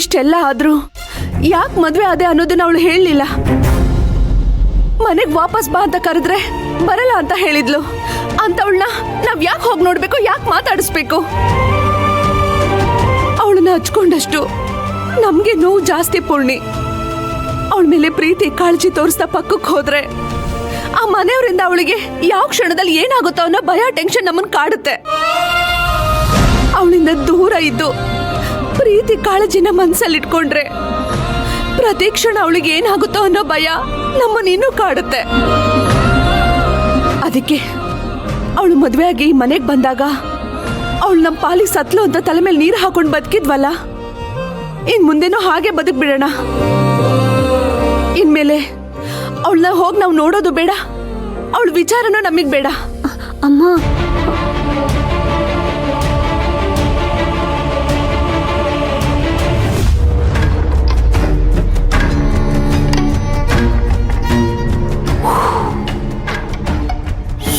ಇಷ್ಟೆಲ್ಲ ಆದ್ರೂ ಯಾಕೆ ಮದ್ವೆ ಆದೆ ಅನ್ನೋದನ್ನ ಅವಳು ಹೇಳಲಿಲ್ಲ. ಮನೆಗ್ ವಾಪಸ್ ಬಾ ಅಂತ ಕರೆದ್ರೆ ಬರಲ್ಲ ಅಂತ ಹೇಳಿದ್ಲು. ಅಂತವಳನ್ನ ನಾವ್ ಯಾಕೆ ಹೋಗಿ ನೋಡ್ಬೇಕು, ಯಾಕೆ ಮಾತಾಡಿಸ್ಬೇಕು? ಅವಳನ್ನ ಹಚ್ಕೊಂಡಷ್ಟು ನಮ್ಗೆ ನೋವು ಜಾಸ್ತಿ. ಪೂರ್ಣಿ, ಅವಳ ಮೇಲೆ ಪ್ರೀತಿ ಕಾಳಜಿ ತೋರಿಸ್ತಾ ಪಕ್ಕಕ್ಕೆ ಹೋದ್ರೆ ಆ ಮನೆಯವರಿಂದ ಅವಳಿಗೆ ಯಾವ ಕ್ಷಣದಲ್ಲಿ ಏನಾಗುತ್ತೋ ಅನ್ನೋ ಭಯ, ಟೆನ್ಷನ್ ನಮ್ಮನ್ ಕಾಡುತ್ತೆ. ಅವಳಿಂದ ದೂರ ಇದ್ದು ಪ್ರೀತಿ ಕಾಳಜಿನ ಮನ್ಸಲ್ಲಿಟ್ಕೊಂಡ್ರೆ ಪ್ರತಿ ಕ್ಷಣ ಅವಳಿಗೆ ಏನಾಗುತ್ತೋ ಅನ್ನೋ ಭಯ ನಮ್ಮನ್ನ ಇನ್ನೂ ಕಾಡುತ್ತೆ. ಅದಕ್ಕೆ ಅವಳು ಮದ್ವೆ ಆಗಿ ಮನೆಗೆ ಬಂದಾಗ ಅವಳು ನಮ್ಮ ಪಾಲಿಗೆ ಸತ್ಲು ಅಂತ ತಲೆ ಮೇಲೆ ನೀರು ಹಾಕೊಂಡು ಬದುಕಿದ್ವಲ್ಲ, ಇನ್ ಮುಂದೆನೂ ಹಾಗೆ ಬದುಕ್ಬಿಡೋಣ. ಇನ್ಮೇಲೆ ಅವಳನ್ನ ಹೋಗಿ ನಾವು ನೋಡೋದು ಬೇಡ, ಅವಳ ವಿಚಾರನೂ ನಮಗ್ ಬೇಡ. ಅಮ್ಮ,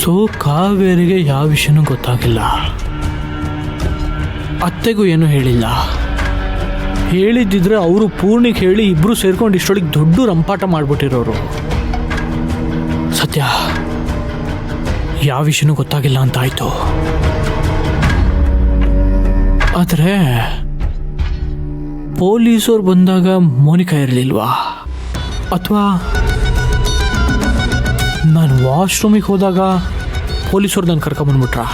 ಸೊ ಕಾವೇರಿಗೆ ಯಾವ ವಿಷಯನೂ ಗೊತ್ತಾಗಿಲ್ಲ, ಅತ್ತೆಗೂ ಏನೂ ಹೇಳಿಲ್ಲ. ಹೇಳಿದ್ದಿದ್ರೆ ಅವರು ಪೂರ್ಣಿಗೆ ಹೇಳಿ ಇಬ್ರು ಸೇರ್ಕೊಂಡು ಇಷ್ಟೊಳಗೆ ದೊಡ್ಡ ರಂಪಾಟ ಮಾಡ್ಬಿಟ್ಟಿರೋರು. ಸತ್ಯ ಯಾವ ವಿಷಯನೂ ಗೊತ್ತಾಗಿಲ್ಲ ಅಂತ ಆಯ್ತು. ಆದರೆ ಪೊಲೀಸರು ಬಂದಾಗ ಮೋನಿಕಾ ಇರಲಿಲ್ವಾ? ಅಥವಾ ನಾನು ವಾಶ್ರೂಮಿಗೆ ಹೋದಾಗ ಪೊಲೀಸರು ನಾನು ಕರ್ಕೊಂಬಂದ್ಬಿಟ್ರಾ?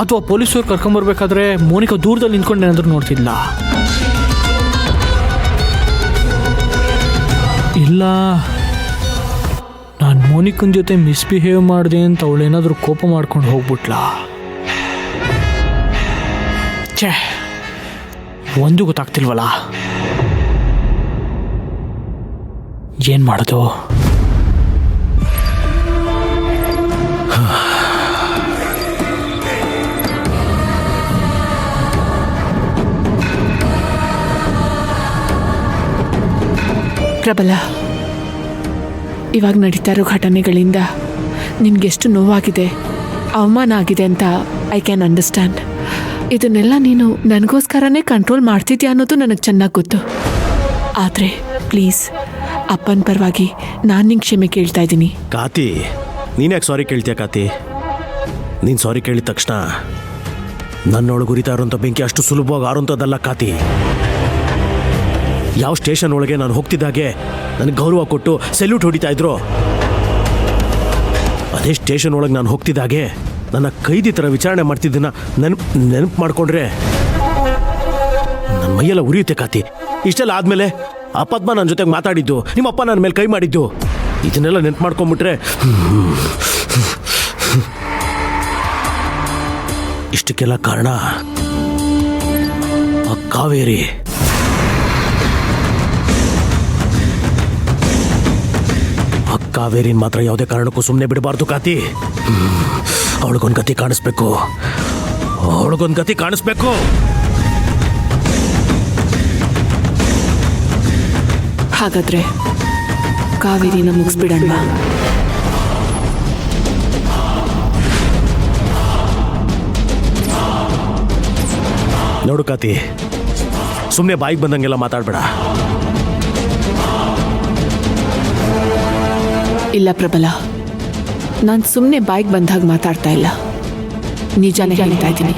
ಅಥವಾ ಪೊಲೀಸರು ಕರ್ಕೊಂಬರ್ಬೇಕಾದ್ರೆ ಮೋನಿಕಾ ದೂರದಲ್ಲಿ ನಿಂತ್ಕೊಂಡು ಏನಾದರೂ ನೋಡ್ತಿಲ್ಲ? ಇಲ್ಲ, ನಾನು ಮೋನಿಕನ ಜೊತೆ ಮಿಸ್ಬಿಹೇವ್ ಮಾಡಿದೆ ಅಂತ ಅವಳೇನಾದರೂ ಕೋಪ ಮಾಡ್ಕೊಂಡು ಹೋಗ್ಬಿಟ್ಲಾ? ಛೇ, ಒಂದು ಗೊತ್ತಾಗ್ತಿಲ್ವಲ್ಲ. ಏನು ಮಾಡೋದು? ಪ್ರಬಲ, ಇವಾಗ ನಡೀತಾ ಇರೋ ಘಟನೆಗಳಿಂದ ನಿನಗೆಷ್ಟು ನೋವಾಗಿದೆ, ಅವಮಾನ ಆಗಿದೆ ಅಂತ ಐ ಕ್ಯಾನ್ ಅಂಡರ್ಸ್ಟ್ಯಾಂಡ್. ಇದನ್ನೆಲ್ಲ ನೀನು ನನಗೋಸ್ಕರನೇ ಕಂಟ್ರೋಲ್ ಮಾಡ್ತಿದ್ಯಾ ಅನ್ನೋದು ನನಗೆ ಚೆನ್ನಾಗಿ ಗೊತ್ತು. ಆದರೆ ಪ್ಲೀಸ್, ಅಪ್ಪನ ಪರವಾಗಿ ನಾನು ನಿಂಗೆ ಕ್ಷಮೆ ಕೇಳ್ತಾ ಇದ್ದೀನಿ. ಕಾತಿ, ನೀನ್ಯಾಕೆ ಸಾರಿ ಕೇಳ್ತೀಯ ಕಾತಿ? ನೀನು ಸಾರಿ ಕೇಳಿದ ತಕ್ಷಣ ನನ್ನೊಳಗೆ ಉರಿತಾ ಇರೋಂಥ ಬೆಂಕಿ ಅಷ್ಟು ಸುಲಭವಾಗಿ ಆರೋಂಥದ್ದಲ್ಲ ಕಾತಿ. ಯಾವ ಸ್ಟೇಷನ್ ಒಳಗೆ ನಾನು ಹೋಗ್ತಿದ್ದಾಗೆ ನನಗೆ ಗೌರವ ಕೊಟ್ಟು ಸೆಲ್ಯೂಟ್ ಹೊಡಿತಾ ಇದ್ರು, ಅದೇ ಸ್ಟೇಷನ್ ಒಳಗೆ ನಾನು ಹೋಗ್ತಿದ್ದಾಗೆ ನನ್ನ ಕೈದಿ ಥರ ವಿಚಾರಣೆ ಮಾಡ್ತಿದ್ದನ್ನ ನೆನಪು ಮಾಡಿಕೊಂಡ್ರೆ ನನ್ನ ಮೈಯೆಲ್ಲ ಉರಿಯುತ್ತೆ ಕಾತಿ. ಇಷ್ಟೆಲ್ಲ ಆದಮೇಲೆ ಆ ಪದ್ಮ ನನ್ನ ಜೊತೆಗೆ ಮಾತಾಡಿದ್ದು, ನಿಮ್ಮಪ್ಪ ನನ್ನ ಮೇಲೆ ಕೈ ಮಾಡಿದ್ದು, ಇದನ್ನೆಲ್ಲ ನೆನಪು ಮಾಡ್ಕೊಂಬಿಟ್ರೆ ಇಷ್ಟಕ್ಕೆಲ್ಲ ಕಾರಣ ಆ ಕಾವೇರಿ. ಕಾವೇರಿನ ಮಾತ್ರ ಯಾವುದೇ ಕಾರಣಕ್ಕೂ ಸುಮ್ಮನೆ ಬಿಡಬಾರ್ದು ಕಾತಿ. ಅವಳಿಗೊಂದು ಗತಿ ಕಾಣಿಸ್ಬೇಕು, ಅವಳಿಗೊಂದು ಗತಿ ಕಾಣಿಸ್ಬೇಕು. ಹಾಗಾದ್ರೆ ಕಾವೇರಿನ ಮುಗಿಸ್ಬಿಡೋಣ. ನೋಡು ಕಾತಿ, ಸುಮ್ಮನೆ ಬಾಯಿಗೆ ಬಂದಂಗೆಲ್ಲ ಮಾತಾಡಬೇಡ. ಇಲ್ಲ ಪ್ರಬಲ, ನಾನು ಸುಮ್ಮನೆ ಬಾಯಿಗೆ ಬಂದಾಗ ಮಾತಾಡ್ತಾ ಇಲ್ಲ, ನಿಜಾನೇ ಹೇಳ್ತಾ ಇದ್ದೀನಿ.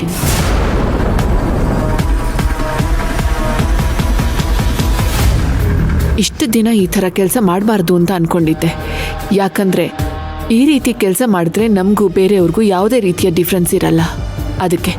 ಇಷ್ಟು ದಿನ ಈ ಥರ ಕೆಲಸ ಮಾಡಬಾರ್ದು ಅಂತ ಅಂದ್ಕೊಂಡಿದ್ದೆ. ಯಾಕಂದರೆ ಈ ರೀತಿ ಕೆಲಸ ಮಾಡಿದ್ರೆ ನಮಗೂ ಬೇರೆಯವ್ರಿಗೂ ಯಾವುದೇ ರೀತಿಯ ಡಿಫ್ರೆನ್ಸ್ ಇರಲ್ಲ. ಅದಕ್ಕೆ